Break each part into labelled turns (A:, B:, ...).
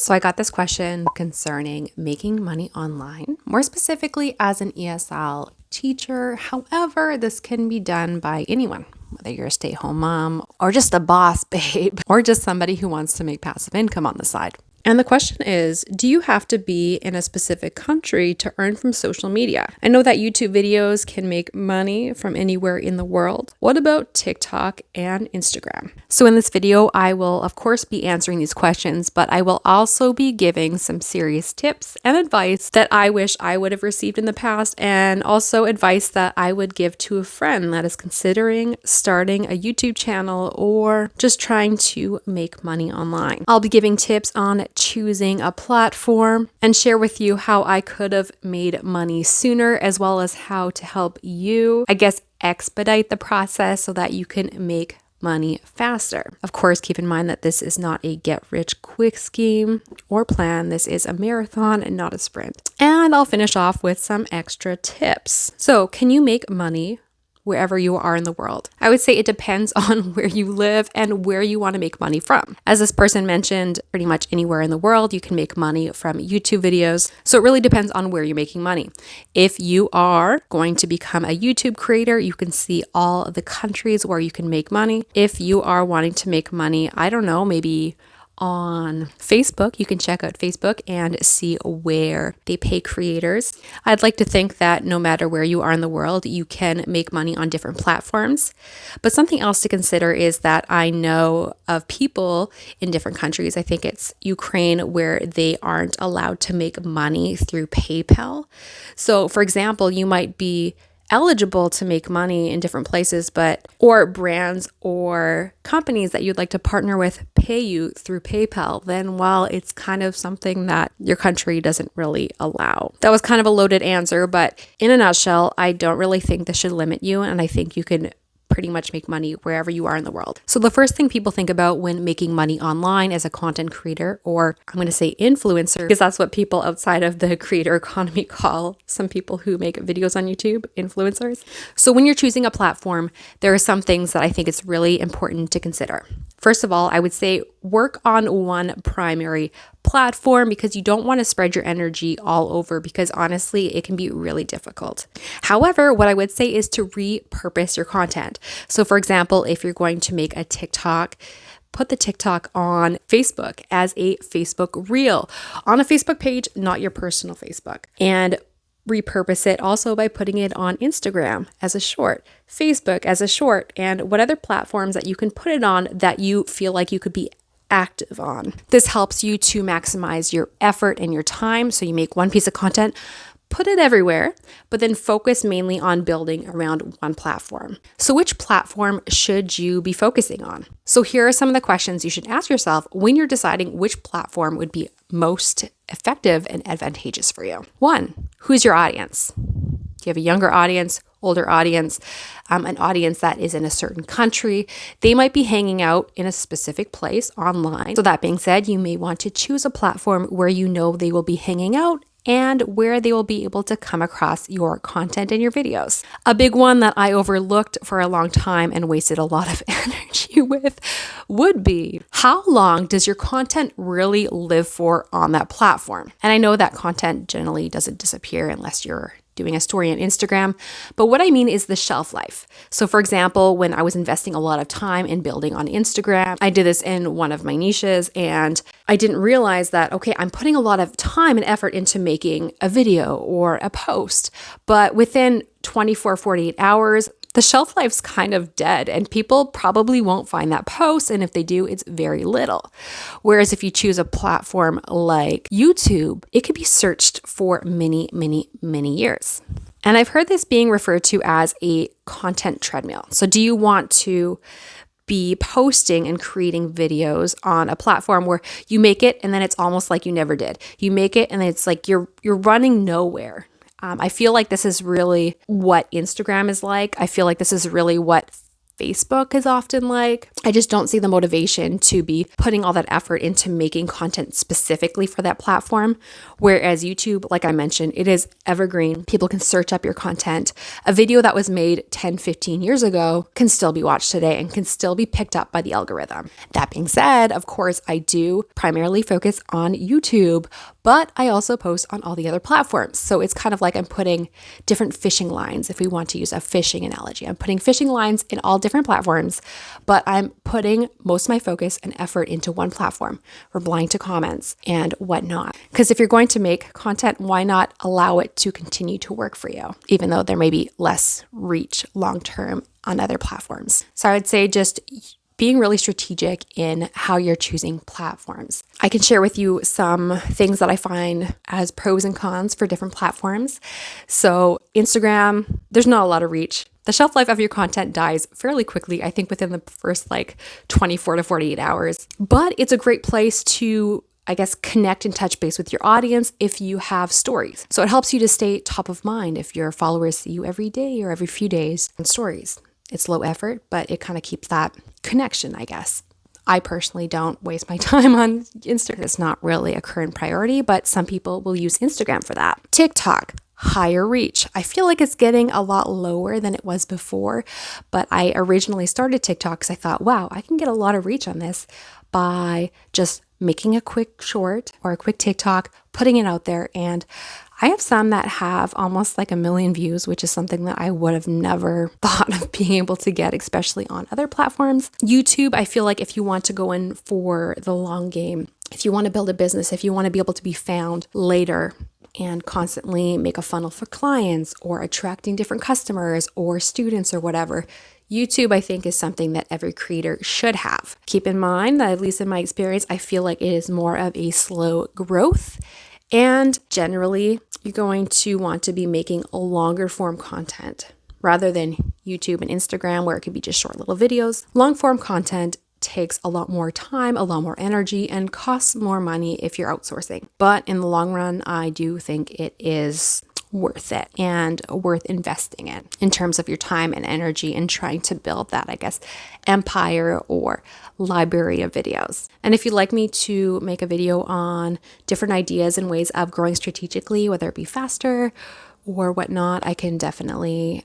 A: So I got this question concerning making money online, more specifically as an ESL teacher. However, this can be done by anyone, whether you're a stay-at-home mom or just a boss babe or just somebody who wants to make passive income on the side. And the question is, do you have to be in a specific country to earn from social media? I know that YouTube videos can make money from anywhere in the world. What about TikTok and Instagram? So in this video, I will of course be answering these questions, but I will also be giving some serious tips and advice that I wish I would have received in the past, and also advice that I would give to a friend that is considering starting a YouTube channel or just trying to make money online. I'll be giving tips on choosing a platform and share with you how I could have made money sooner, as well as how to help you, expedite the process so that you can make money faster. Of course, keep in mind that this is not a get-rich-quick scheme or plan. This is a marathon and not a sprint. And I'll finish off with some extra tips. So, can you make money wherever you are in the world? I would say it depends on where you live and where you want to make money from. As this person mentioned, pretty much anywhere in the world you can make money from YouTube videos. So it really depends on where you're making money. If you are going to become a YouTube creator, you can see all the countries where you can make money. If you are wanting to make money, I don't know, maybe on Facebook, you can check out Facebook and see where they pay creators. I'd like to think that no matter where you are in the world, you can make money on different platforms. But something else to consider is that I know of people in different countries, I think it's Ukraine, where they aren't allowed to make money through PayPal. So for example, you might be eligible to make money in different places, or brands or companies that you'd like to partner with pay you through PayPal, then it's kind of something that your country doesn't really allow. That was kind of a loaded answer, but in a nutshell, I don't really think this should limit you, and I think you can pretty much make money wherever you are in the world. So the first thing people think about when making money online as a content creator, or I'm going to say influencer, because that's what people outside of the creator economy call some people who make videos on YouTube, influencers. So when you're choosing a platform, there are some things that I think it's really important to consider. First of all, I would say work on one primary platform, because you don't want to spread your energy all over, because honestly, it can be really difficult. However, what I would say is to repurpose your content. So for example, if you're going to make a TikTok, put the TikTok on Facebook as a Facebook reel on a Facebook page, not your personal Facebook. And repurpose it also by putting it on Instagram as a short, Facebook as a short, and what other platforms that you can put it on that you feel like you could be active on. This helps you to maximize your effort and your time. So you make one piece of content, put it everywhere, but then focus mainly on building around one platform. So which platform should you be focusing on? So here are some of the questions you should ask yourself when you're deciding which platform would be most effective and advantageous for you. 1, who's your audience? Do you have a younger audience, older audience, an audience that is in a certain country? They might be hanging out in a specific place online. So that being said, you may want to choose a platform where you know they will be hanging out and where they will be able to come across your content and your videos. A big one that I overlooked for a long time and wasted a lot of energy with would be, how long does your content really live for on that platform? And I know that content generally doesn't disappear unless you're doing a story on Instagram, but what I mean is the shelf life. So for example, when I was investing a lot of time in building on Instagram, I did this in one of my niches, and I didn't realize that, okay, I'm putting a lot of time and effort into making a video or a post, but within 24, 48 hours, the shelf life's kind of dead, and people probably won't find that post. And if they do, it's very little. Whereas if you choose a platform like YouTube, it could be searched for many, many, many years. And I've heard this being referred to as a content treadmill. So do you want to be posting and creating videos on a platform where you make it and then it's almost like you never did? You make it and then it's like you're running nowhere. I feel like this is really what Instagram is like. I feel like this is really what Facebook is often like. I just don't see the motivation to be putting all that effort into making content specifically for that platform. Whereas YouTube, like I mentioned, it is evergreen. People can search up your content. A video that was made 10, 15 years ago can still be watched today and can still be picked up by the algorithm. That being said, of course, I do primarily focus on YouTube, but I also post on all the other platforms. So it's kind of like I'm putting different fishing lines, if we want to use a fishing analogy. I'm putting fishing lines in all different platforms, but I'm putting most of my focus and effort into one platform, replying to comments and whatnot. Because if you're going to make content, why not allow it to continue to work for you, even though there may be less reach long-term on other platforms. So I would say just being really strategic in how you're choosing platforms. I can share with you some things that I find as pros and cons for different platforms. So Instagram, there's not a lot of reach. The shelf life of your content dies fairly quickly, I think within the first 24 to 48 hours. But it's a great place to, I guess, connect and touch base with your audience if you have stories. So it helps you to stay top of mind if your followers see you every day or every few days in stories. It's low effort, but it kind of keeps that connection, I guess. I personally don't waste my time on Instagram. It's not really a current priority, but some people will use Instagram for that. TikTok, higher reach. I feel like it's getting a lot lower than it was before, but I originally started TikTok because I thought, wow, I can get a lot of reach on this by just making a quick short or a quick TikTok, putting it out there. And I have some that have almost 1 million views, which is something that I would have never thought of being able to get, especially on other platforms. YouTube, I feel like if you want to go in for the long game, if you want to build a business, if you want to be able to be found later and constantly make a funnel for clients or attracting different customers or students or whatever, YouTube, I think, is something that every creator should have. Keep in mind that, at least in my experience, I feel like it is more of a slow growth. And generally, you're going to want to be making a longer form content rather than YouTube and Instagram, where it could be just short little videos. Long form content takes a lot more time, a lot more energy, and costs more money if you're outsourcing. But in the long run, I do think it is worth it and worth investing in terms of your time and energy and trying to build that, I guess, empire or library of videos. And if you'd like me to make a video on different ideas and ways of growing strategically, whether it be faster or whatnot, I can definitely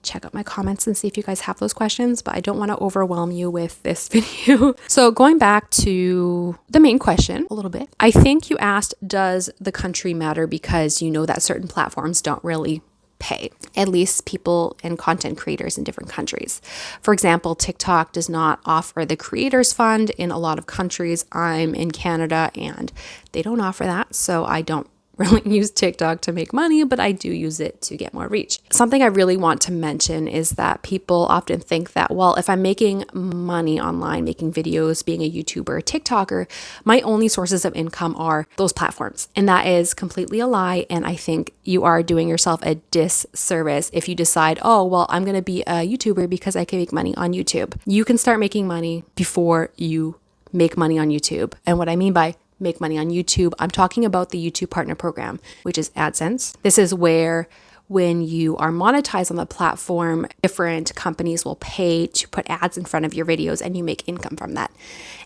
A: check out my comments and see if you guys have those questions, but I don't want to overwhelm you with this video. So going back to the main question a little bit, I think you asked, does the country matter, because you know that certain platforms don't really pay, at least people and content creators in different countries. For example, TikTok does not offer the Creators Fund in a lot of countries. I'm in Canada and they don't offer that, so I don't really use TikTok to make money, but I do use it to get more reach. Something I really want to mention is that people often think that, well, if I'm making money online, making videos, being a YouTuber, or TikToker, my only sources of income are those platforms. And that is completely a lie. And I think you are doing yourself a disservice if you decide, oh, well, I'm going to be a YouTuber because I can make money on YouTube. You can start making money before you make money on YouTube. And what I mean by make money on YouTube, I'm talking about the YouTube Partner Program, which is AdSense. This is where when you are monetized on the platform, different companies will pay to put ads in front of your videos and you make income from that.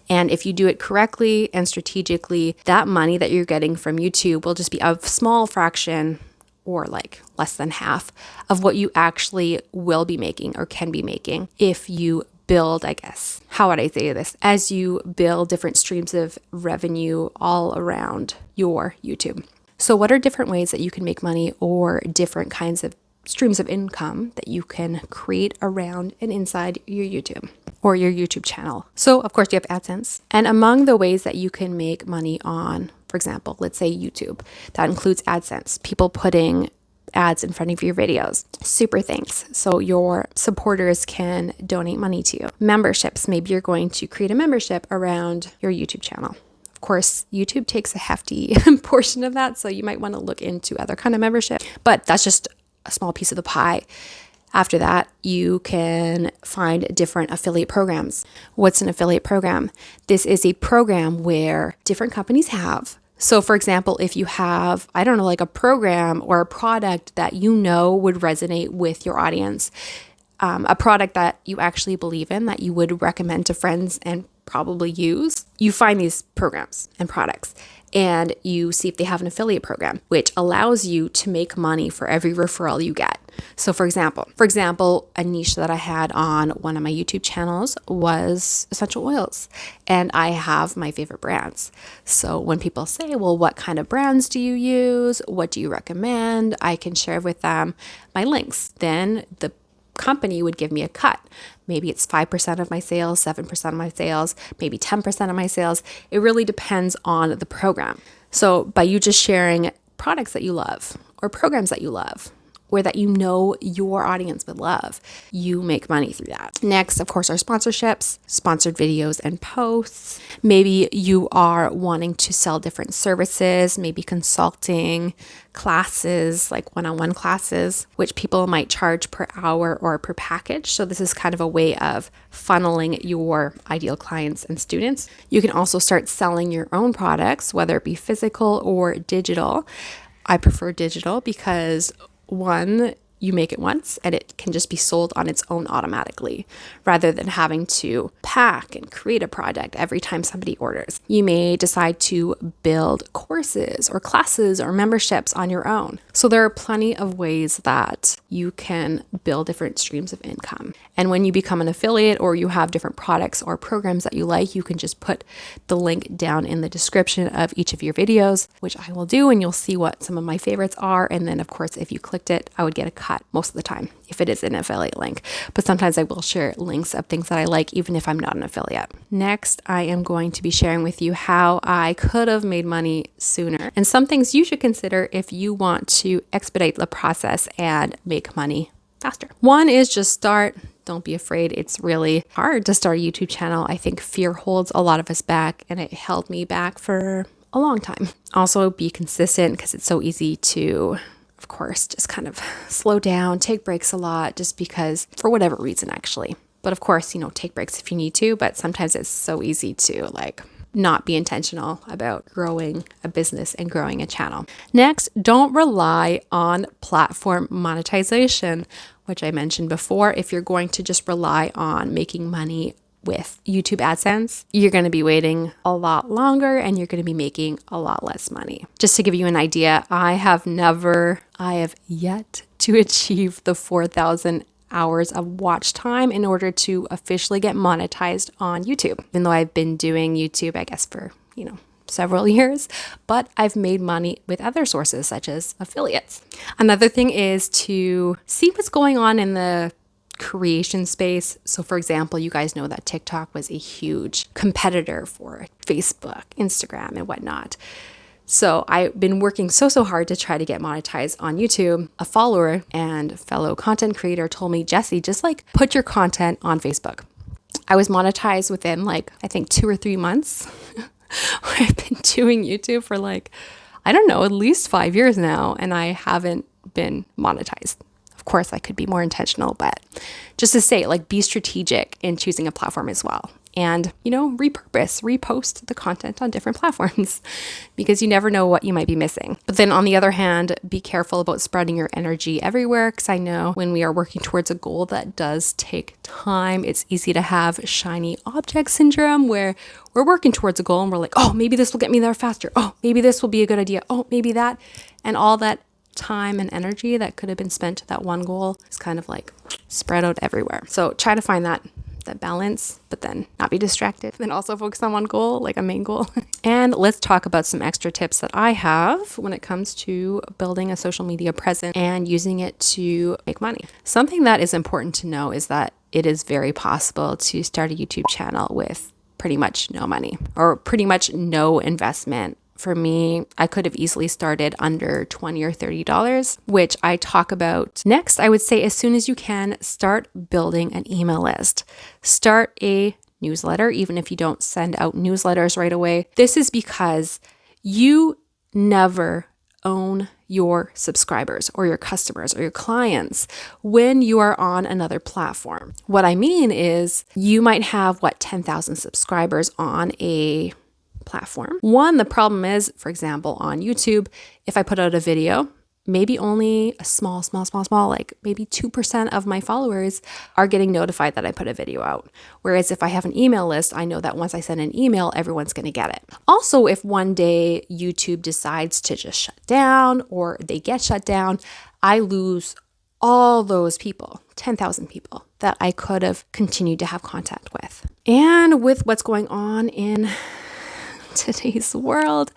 A: And if you do it correctly and strategically, that money that you're getting from YouTube will just be a small fraction or less than half of what you actually will be making or can be making if you build, I guess, how would I say this? As you build different streams of revenue all around your YouTube. So what are different ways that you can make money or different kinds of streams of income that you can create around and inside your YouTube or your YouTube channel? So of course you have AdSense. And among the ways that you can make money on, for example, let's say YouTube, that includes AdSense, people putting ads in front of your videos. Super thanks. So your supporters can donate money to you. Memberships. Maybe you're going to create a membership around your YouTube channel. Of course, YouTube takes a hefty portion of that, so you might want to look into other kind of membership, but that's just a small piece of the pie. After that, you can find different affiliate programs. What's an affiliate program? This is a program where different companies have. So for example, if you have, I don't know, a program or a product that you know would resonate with your audience, a product that you actually believe in, that you would recommend to friends and probably use, you find these programs and products and you see if they have an affiliate program, which allows you to make money for every referral you get. So for example, a niche that I had on one of my YouTube channels was essential oils, and I have my favorite brands. So when people say, well, what kind of brands do you use? What do you recommend? I can share with them my links. Then the company would give me a cut. Maybe it's 5% of my sales, 7% of my sales, maybe 10% of my sales. It really depends on the program. So by you just sharing products that you love or programs that you love, or that you know your audience would love, you make money through that. Next, of course, are sponsorships, sponsored videos and posts. Maybe you are wanting to sell different services, maybe consulting, classes, like one-on-one classes, which people might charge per hour or per package. So this is kind of a way of funneling your ideal clients and students. You can also start selling your own products, whether it be physical or digital. I prefer digital because one, you make it once and it can just be sold on its own automatically rather than having to pack and create a product every time somebody orders. You may decide to build courses or classes or memberships on your own. So there are plenty of ways that you can build different streams of income. And when you become an affiliate or you have different products or programs that you like, you can just put the link down in the description of each of your videos, which I will do, and you'll see what some of my favorites are. And then of course, if you clicked it, I would get a cut most of the time if it is an affiliate link. But sometimes I will share links of things that I like, even if I'm not an affiliate. Next, I am going to be sharing with you how I could have made money sooner and some things you should consider if you want to expedite the process and make money faster. One is just start. Don't be afraid. It's really hard to start a YouTube channel. I think fear holds a lot of us back, and it held me back for a long time. Also, be consistent, because it's so easy to, of course, just kind of slow down, take breaks a lot, just because, for whatever reason, actually. But of course, take breaks if you need to, but sometimes it's so easy to not be intentional about growing a business and growing a channel. Next, don't rely on platform monetization, which I mentioned before. If you're going to just rely on making money with YouTube AdSense, you're going to be waiting a lot longer and you're going to be making a lot less money. Just to give you an idea, I have yet to achieve the 4,000 hours of watch time in order to officially get monetized on YouTube. Even though I've been doing YouTube, I guess, for, several years, but I've made money with other sources such as affiliates. Another thing is to see what's going on in the creation space. So for example, you guys know that TikTok was a huge competitor for Facebook, Instagram, and whatnot. So I've been working so hard to try to get monetized on YouTube. A follower and fellow content creator told me, Jessie, just put your content on Facebook. I was monetized within I think 2 or 3 months. I've been doing YouTube for at least 5 years now, and I haven't been monetized. Of course, I could be more intentional, but just to say, be strategic in choosing a platform as well. And, repost the content on different platforms because you never know what you might be missing. But then on the other hand, be careful about spreading your energy everywhere, because I know when we are working towards a goal that does take time, it's easy to have shiny object syndrome where we're working towards a goal and we're like, oh, maybe this will get me there faster. Oh, maybe this will be a good idea. Oh, maybe that. And all that time and energy that could have been spent to that one goal is kind of spread out everywhere. So try to find that balance, but then not be distracted. Then also focus on one goal, a main goal. And let's talk about some extra tips that I have when it comes to building a social media presence and using it to make money. Something that is important to know is that it is very possible to start a YouTube channel with pretty much no money or pretty much no investment. For me, I could have easily started under $20 or $30, which I talk about next. I would say as soon as you can, start building an email list. Start a newsletter, even if you don't send out newsletters right away. This is because you never own your subscribers or your customers or your clients when you are on another platform. What I mean is you might have 10,000 subscribers on a platform. One, the problem is, for example, on YouTube, if I put out a video maybe only a small, like maybe 2% of my followers are getting notified that I put a video out. Whereas if I have an email list, I know that once I send an email, everyone's going to get it. Also, if one day YouTube decides to just shut down or they get shut down, I lose all those people, 10,000 people that I could have continued to have contact with. And with what's going on in today's world,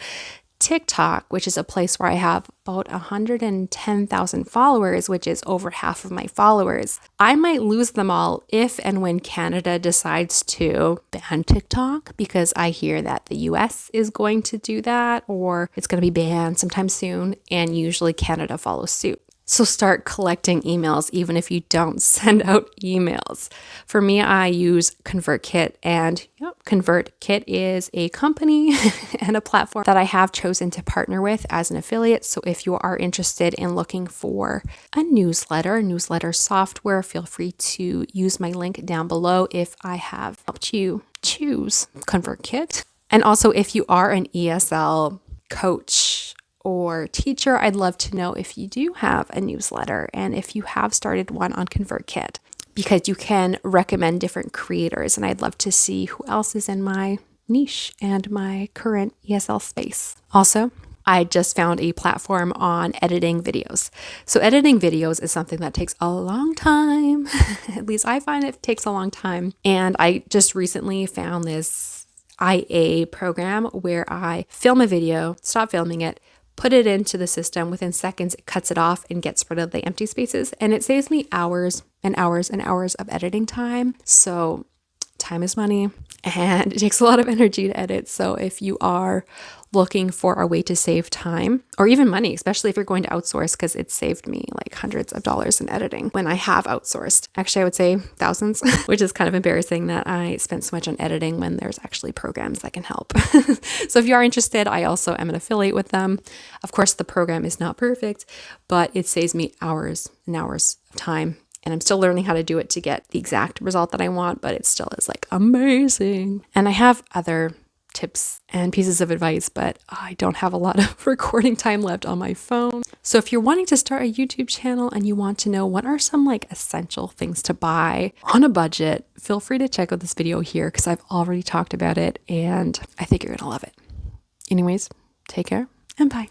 A: TikTok, which is a place where I have about 110,000 followers, which is over half of my followers, I might lose them all if and when Canada decides to ban TikTok, because I hear that the US is going to do that, or it's going to be banned sometime soon, and usually Canada follows suit. So start collecting emails even if you don't send out emails. For me, I use ConvertKit, and ConvertKit is a company and a platform that I have chosen to partner with as an affiliate. So if you are interested in looking for a newsletter software, feel free to use my link down below if I have helped you choose ConvertKit. And also, if you are an ESL coach or teacher, I'd love to know if you do have a newsletter and if you have started one on ConvertKit, because you can recommend different creators, and I'd love to see who else is in my niche and my current ESL space. Also, I just found a platform on editing videos. So editing videos is something that takes a long time. At least I find it takes a long time. And I just recently found this IA program where I film a video, stop filming it, put it into the system. Within seconds, it cuts it off and gets rid of the empty spaces. And it saves me hours and hours and hours of editing time. So time is money, and it takes a lot of energy to edit. So if you are looking for a way to save time or even money, especially if you're going to outsource, because it saved me like hundreds of dollars in editing when I have outsourced. Actually, I would say thousands, which is kind of embarrassing that I spent so much on editing when there's actually programs that can help. So if you are interested, I also am an affiliate with them. Of course, the program is not perfect, but it saves me hours and hours of time. And I'm still learning how to do it to get the exact result that I want, but it still is like amazing. And I have other tips and pieces of advice, but I don't have a lot of recording time left on my phone. So if you're wanting to start a YouTube channel and you want to know what are some like essential things to buy on a budget, feel free to check out this video here because I've already talked about it and I think you're gonna love it. Anyways, take care and bye.